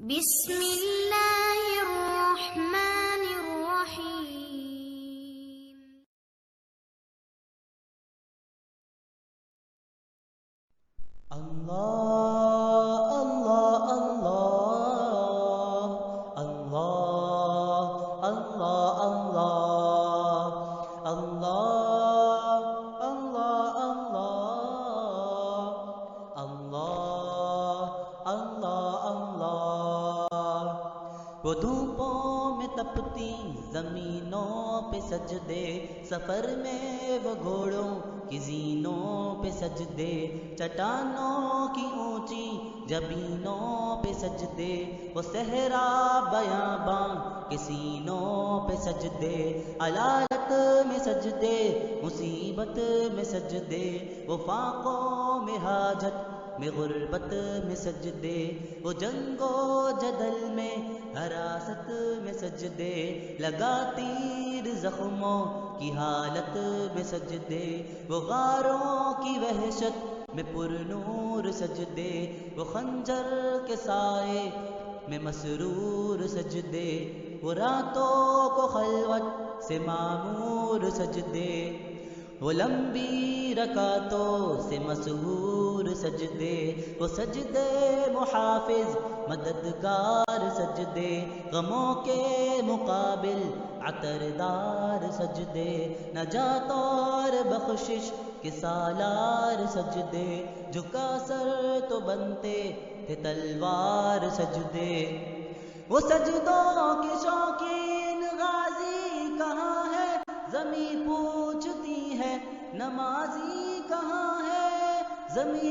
بسم اللہ الرحمن الرحیم۔ اللہ اللہ اللہ اللہ اللہ اللہ اللہ اللہ اللہ اللہ اللہ۔ وہ دھوپوں میں تپتی زمینوں پہ سجدے، سفر میں وہ گھوڑوں کی زینوں پہ سجدے، چٹانوں کی اونچی جبینوں پہ سجدے، وہ صحرا بیاباں کے سینوں پہ سجدے، علالت میں سجدے، مصیبت میں سجدے، وہ فاقوں میں حاجت میں غربت میں سجدے، وہ جنگ و جدل میں حراست میں سجدے، لگا تیر زخموں کی حالت میں سجدے، وہ غاروں کی وحشت میں پر نور سجدے، وہ خنجر کے سائے میں مسرور سجدے، وہ راتوں کو خلوت سے معمور سجدے، وہ لمبی رکعتوں سے مسحور سجدے، وہ سجدے محافظ مددگار سجدے، غموں کے مقابل عطردار سجدے، نجات اور بخشش کے سالار سجدے، جھکا سر تو بنتے تھے تلوار سجدے، وہ سجدوں کے شوقین غازی کہاں ہے، زمیں پوچھتی ہے نمازی کہاں ہے، زمیں